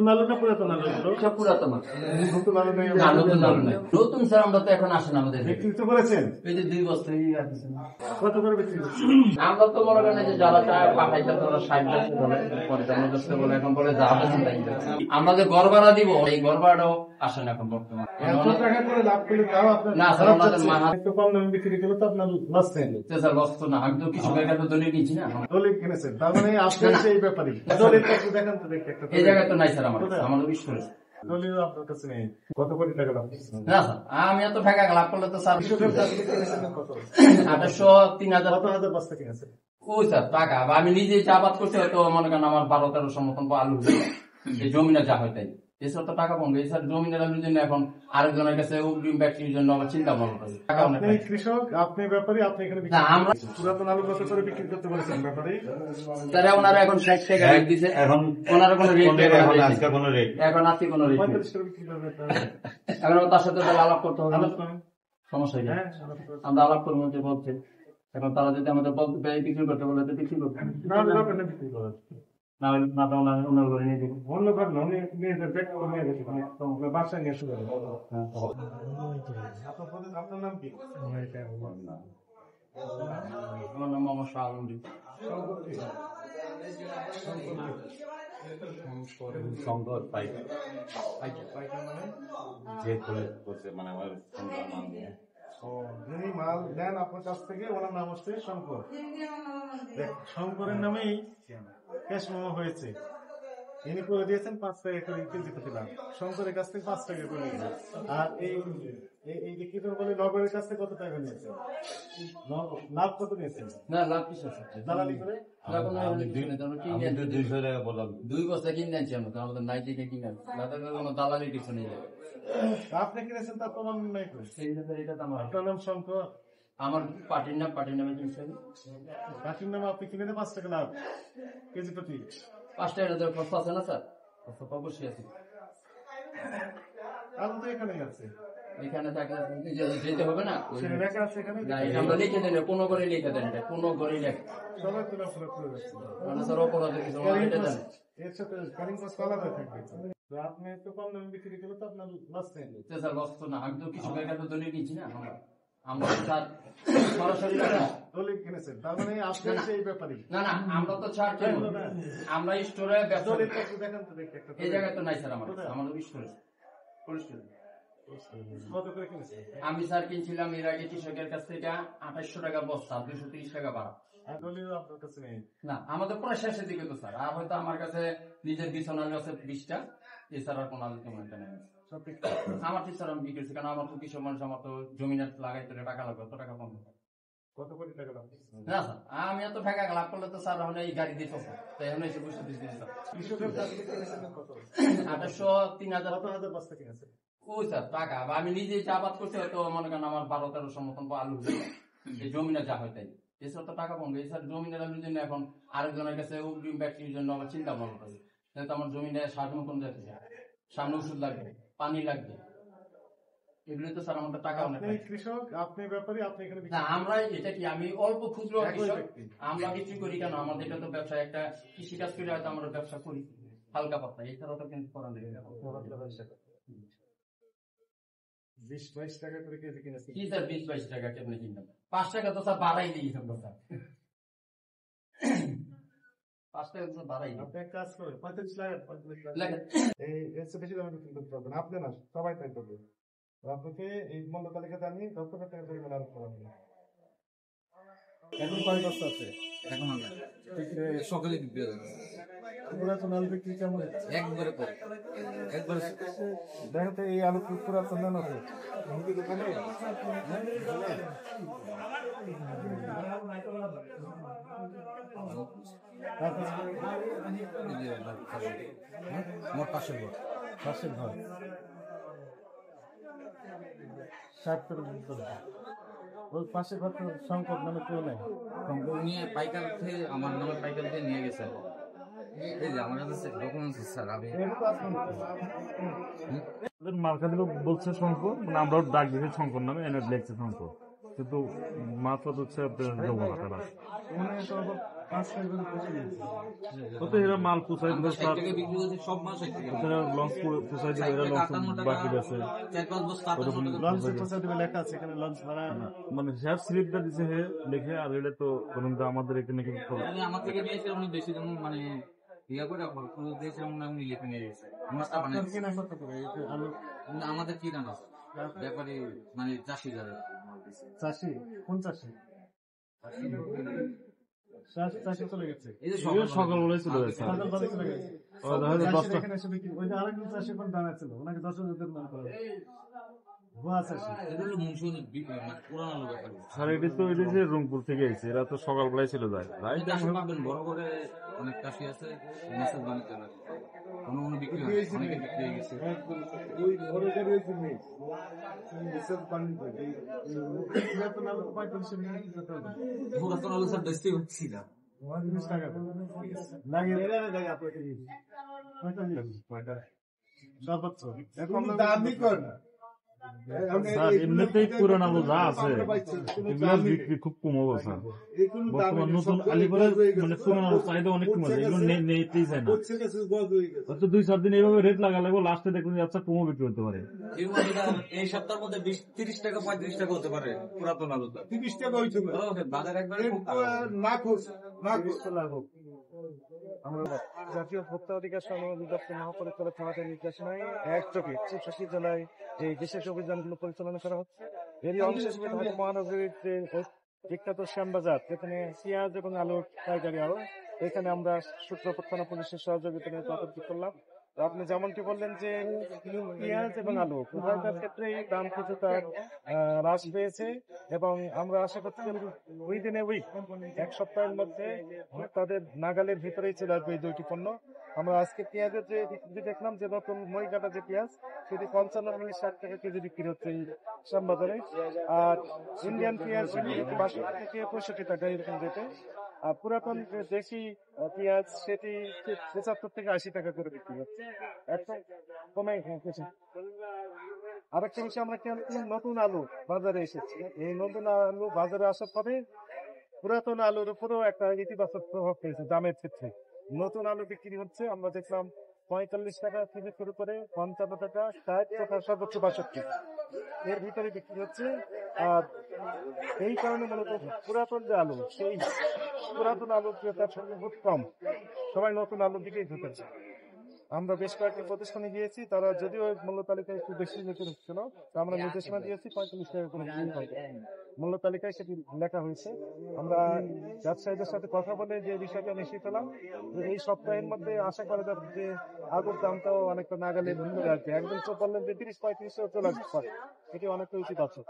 নতুন আলু না পুরাতন আলু? সব পুরাতন। নতুন আলু নেই? না, নতুন আলু নেই। নতুন স্যার আমরা তো এখন আসেন আমাদের। বিক্রি তো করেছেন? এই যে 2 বছর কত করে বিক্রি করছেন? আমরা তো মনে করেন যে যারা চায় পাঠাইতে তো 60 টাকা বলে, 55 টাকা বলে, এখন বলে যা হবে তাই। আমরা যে ঘর ভাড়া দিব এই ঘর ভাড়াও আসেন এখন বর্তমানে। 100 টাকা করে লাভ করলে তাও আপনার না স্যার, আমাদের মাথা একটু কম দামে বিক্রি করলে তো আপনার লস নেই। স্যার লস তো না, আমি তো কিছু টাকা তো দলিল নিয়েছি না। দলিল কিনেছেন, তার মানে আপনার সেই ব্যাপারই। দলিলটা একটু দেখান তো দেখি একটা। এই জায়গায় তো নাই স্যার, আমাদের বিশ্বাস করেছে। দলিল আপনার কাছে নেই। কত কোটি টাকা লাভ করছেন? না স্যার, আমি এত টাকা লাভ করলে তো স্যার কৃষকের কাছ থেকে কিনেছেন কত? 2800 3000। কত হাজার বস্তা কিনেছেন? ওই স্যার টাকা আমি নিজে চাষাবাদ করছি, হয়তো মনে করেন আমার 12-1300 মতন আলু এই জমিনে যা হয় তাই। এছাড়া তো টাকা কমবে। এছাড়া জমিনের আলুর জন্য এখন আরেকজনের কাছে অগ্রিম ব্যাটারির জন্য আমার চিন্তা ভাবনা করি। টাকা অনেক। আপনি কৃষক, আপনি ব্যাপারী, আপনি এখানে না, আমরা পুরাতন আলু কত করে বিক্রি করতে বলেছেন ব্যাপারী? তারা ওনারা এখন 60 টাকা রেট দিছে। এখন ওনারা কোনো রেট এখন আজকে কোনো রেট নেই। 45 করে বিক্রি করবে। এখন তার সাথে তাহলে আলাপ করতে হবে। আলাপ করেন। সমস্যা নেই, হ্যাঁ, আমরা আলাপ করবো যে বলছে। এখন তারা যদি আমাদের বলতে বিক্রি করতে বলে তো বিক্রি করবে, না দরকার নেই বিক্রি করার। না হলে না তো ওনার ঘরে নিয়ে দেবো। অন্য কারণ উনি নিয়ে ব্যাগ করে নিয়ে গেছে, বাসায় নিয়ে শুরু আপনার নাম কি? আমার নাম মোহাম্মদ শাহ আলমগীর। সংকট পাই যে করছে মানে আমার নাম দিয়ে যিনি মাল দেন আপনার কাছ থেকে, ওনার নাম হচ্ছে শঙ্কর। শঙ্করের নামেই ক্যাশ মেমো হয়েছে। ইনি করে দিয়েছেন 5 টাকা করে কেজি প্রতি লাভ। শঙ্করের কাছ থেকে 5 টাকা করে নিয়েছেন। আর এই যে কিরকম বলে নগরের কাছ থেকে কত টাকা নিয়েছেন? লাভ কত নিয়েছেন? না, লাভ কিছু দালালি করে? আমি 200 টাকা বললাম। 2 বছর কিনে আনছি আমরা, আমাদের নাই থেকে কিনে আনছি। তাদের কোনো দালালি কিছু নেই। আপনি কিনেছেন তার প্রমাণ নাই করে? এটা তো আমার আপনার নাম শঙ্কর? আমার পার্টির নামে কিনছে। পার্টির নামে আপনি কিনে 5 টাকা লাভ কেজি প্রতি। 5 টাকা তো খরচ আছে না স্যার? খরচ অবশ্যই আছে। আলু তো এখানেই আছে। এখানে থাকলে যেতে হবে না? সেটা লেখা আছে এখানে। না, এটা আমরা লিখে দেন, কোনো করে লিখে দেন, এটা কোনো করে লেখা। সবাই তুলে করে যাচ্ছে। মানে স্যার অপরাধের কিছু এটা দেন। এর সাথে কারিং কস্ট আলাদা থাকবে। তো আপনি তো কম দামে বিক্রি করলে তো আপনার লস নেই। স্যার লস তো না, আমি তো কিছু টাকা তো দলিল নিয়েছি না। আমরা স্যার সরাসরি দলিল কিনেছেন, তার মানে আপনার সেই ব্যাপারই। না, আমরা তো ছাড় কেন, আমরা স্টোরে ব্যবসা। দেখান তো দেখি একটা। এই জায়গায় তো নাই স্যার, আমাদের স্টোরে। কত করে কিনেছেন? আমি স্যার কিনছিলাম এর আগে কৃষকের কাছ থেকে 2800 টাকা বস্তা, 230 টাকা ভাড়া। দলিল আপনার কাছে নেই? না, আমাদের প্রায় শেষের দিকে তো স্যার। আর হয়তো আমার কাছে নিজের বিছানা আছে 20টা, এছাড়া কোনো আলু কেমন একটা নেই। আমার ঠিক স্যার আমি বিক্রি করছি, কারণ আমার তো কৃষক মানুষ, আমার তো জমিনে লাগাইতে টাকা লাগবে, অত টাকা কম। কত কোটি টাকা লাভ? না স্যার, আমি এত টাকা লাভ করলে তো স্যার এখন এই গাড়ি দিয়ে চলবো, তাই এখন এসে বসে দিচ্ছি স্যার। কৃষকের কাছ থেকে কিনেছেন কত? 2800 3000। কত হাজার বস্তা কিনেছেন? ওই স্যার টাকা আমি নিজে চাষাবাদ করছি, হয়তো মনে করেন আমার 12-1300 মতন আলু এই জমিনে যা হয় তাই। এছাড়া তো টাকা কমবে। এছাড়া জমিনের আলুর জন্য এখন আরেকজনের কাছে অগ্রিম ব্যাটারির জন্য আমার চিন্তা ভাবনা করি। যেহেতু আমার জমিনে সার মতন যাচ্ছে, সামনে ওষুধ লাগবে, পানি লাগবে, এগুলো তো স্যার আমাদের টাকা অনেক। কৃষক, আপনি ব্যাপারী, আপনি এখানে না, আমরা এটা কি আমি অল্প ক্ষুদ্র কৃষক, আমরা বিক্রি করি কেন? আমাদের এটা তো ব্যবসা, একটা কৃষিকাজ করে হয়তো আমরা ব্যবসা করি হালকা পাতলা, এছাড়াও তো কিন্তু করা নেই। 20-22 টাকা করে কেজি কিনেছেন? কি স্যার 20-22 টাকা কেমনি কিনলাম? 5 টাকা তো স্যার বাড়াই দিই স্যার। 5 টাকা তো বাড়াই। আপনি এক কাজ করেন, 45 লাখ লেখেন। এই এর চেয়ে বেশি দামে বিক্রি করতে পারবেন আপনি না, সবাই তাই করবে। আপনাকে এই মূল্য তালিকা জানিয়ে 10 টাকা পরিমাণ আরোপ করা হবে। এখন কয় বস্তা আছে? এখন সকালে দিতে পুরাতন আলু বিক্রি কেমন হচ্ছে? একবারে দেখেন তো এই আলু পুরাতন না নতুন? মুদি দোকানে মোট 500 ঘর। 60 করে ওই পাশে ঘর তো সংকট নামে কেউ নেই। নিয়ে পাইকার থেকে আমার নামে পাইকার দিয়ে নিয়ে গেছে। এই যে আমার কাছে ডকুমেন্টস স্যার, আমি মার্কেট বলছে শঙ্কর, মানে আমরাও ডাক দিয়েছি শঙ্কর নামে, এনে লেখছে শঙ্কর, কিন্তু মাত্র হচ্ছে 5 টাকা করে পৌঁছে দিয়েছে। তো এরা মাল পোষাই দিল, আমরা 60 টাকা বিক্রি করছি, সব মাল 60 টাকা। লঞ্চ পোষাই দিল, এরা লঞ্চ বাকি আছে। 4-5 বস্তা 58 টাকা। লঞ্চে পৌঁছে দেবে লেখা আছে এখানে লঞ্চ ভাড়া। মানে শেয়ার স্লিপটা দিছে হে লিখে, আর এটা তো ধরুন তো আমাদের এখানে কিন্তু আমি আমার থেকে নিয়েছিলাম উনি বেশি, যেমন মানে ইয়া করে দিয়েছিলাম না, উনি লিখে নিয়ে গেছে। মাছটা আপনার বানাইছে কিনা কত করে এই যে আলু? আমাদের কি দাম আছে ব্যাপারে, মানে চাষি যারা চাষি? কোন চাষি? চাষি চলে গেছে। এই যে সকালবেলায় চলে গেছে। সকালবেলা চলে গেছে। ও দেখা যায় চাষির 10টা। এখানে এসে বিক্রি- ওই যে আরেকজন চাষি এখন দাঁড়া ছিল, ওনাকে 10,000 দিয়ে দাম করা হলো। ভুয়া চাষি। এটা হলো মুন্সিগঞ্জের মানে পুরানো ব্যাপার। স্যার এটা তো এটা যে রংপুর থেকে এসেছে, এরা তো সকালবেলায় চলে যায়। রাইট চাষি পাবেন, বড় করে অনেক চাষি আছে, মাছের বাণিজ্য লাগে। কোনো বিক্রি হয়, অনেকে বিক্রি হয়ে গেছে। ওই বড় গাড়ি হয়েছে নেই। বিশেষ বাণিজ্য। এই পুরাতন আলু 45 টাকা কেজি দিতে হবে। পুরাতন আলু স্যার বেচতে পারছি না। 30 টাকা করে। লাগিয়ে আপনাকে দিয়েছি। সর্বোচ্চ। এখন দামই কর না। স্যার এমনিতেই পুরান আলু যা আছে এগুলোর বিক্রি খুব কম অবস্থা। বর্তমান নতুন আলিপুরে মানে পুরান আলুর চাহিদা অনেক কমে যায়, এগুলো নেইতেই যায় না। হয়তো 2-4 দিন এইভাবে রেট লাগা লাগবে, লাস্টে দেখুন যে আচ্ছা কমও বিক্রি হতে পারে। এই সপ্তাহের মধ্যে 30 টাকা 35 টাকা হতে পারে পুরাতন আলু। 30 টাকা হয়েছে। বাজার একবারে খুব খারাপ। আমরা জাতীয় ভোক্তা অধিকার সংগ্রাম অধিদপ্তর মহাপরিচালক সমাজের নির্দেশনায় একযোগে 65 জেলায় যে বিশেষ অভিযানগুলো পরিচালনা করা হচ্ছে, এরই অংশ হিসেবে ঢাকা মহানগরীর যে বিখ্যাত শ্যামবাজার, যেখানে পেঁয়াজ এবং আলুর পাইকারি আড়ত, এখানে আমরা সূত্রপুর থানা পুলিশের সহযোগিতা নিয়ে তদন্ত করলাম। তো আপনি যেমনটি বললেন যে পেঁয়াজ এবং আলু উভয়টার ক্ষেত্রেই দাম কিছুটা হ্রাস পেয়েছে, এবং আমরা আশা করছি উইদিন এ উইক, এক সপ্তাহের মধ্যে তাদের নাগালের ভিতরেই চলে আসবে এই দুইটি পণ্য। আমরা আজকে পেঁয়াজের যে দেখলাম যে নতুন মই কাটা যে পেঁয়াজ, সেটি 55-60 টাকা কেজি বিক্রি হচ্ছে এই শ্যামবাজারে। আর ইন্ডিয়ান পেঁয়াজ 62 থেকে 65 টাকা এরকম রেটে। আর পুরাতন যে দেশি পেঁয়াজ সেটি 75 থেকে 80 টাকা করে বিক্রি হচ্ছে। একদম কমে গেছে। আরেকটা বিষয় আমরা খেয়াল করলাম, নতুন আলু বাজারে এসেছে। এই নতুন আলু বাজারে আসার পরে পুরাতন আলুর উপরেও একটা ইতিবাচক প্রভাব ফেলছে দামের ক্ষেত্রে। নতুন আলু বিক্রি হচ্ছে, আমরা দেখলাম 45 টাকা থেকে শুরু করে 55 টাকা, 60 টাকা, সর্বোচ্চ 62 এর ভিতরে বিক্রি হচ্ছে। আর এই কারণে মূলত পুরাতন যে আলু, সেই পুরাতন আলুর ক্রেতার সঙ্গে খুব কম, সবাই নতুন আলুর দিকেই ঝুঁকেছে। আমরা বেশ কয়েকটি প্রতিষ্ঠানে গিয়েছি, তারা যদিও মূল্য তালিকায় একটু বেশি রেখে ছিল, আমরা নির্দেশনা দিয়েছি 45 টাকা করে বিক্রি হবে। মূল্য তালিকায় সেটি লেখা হয়েছে। আমরা ব্যবসায়ীদের সাথে কথা বলে যে বিষয়টা নিশ্চিত হলাম যে এই সপ্তাহের মধ্যে আশা করা যাবে যে আলুর দামটাও অনেকটা নাগালের ভিতরে আসবে। একদিন তো বললেন যে 30-35 চলে আসতে পারে, এটি অনেকটা উচিত আছে।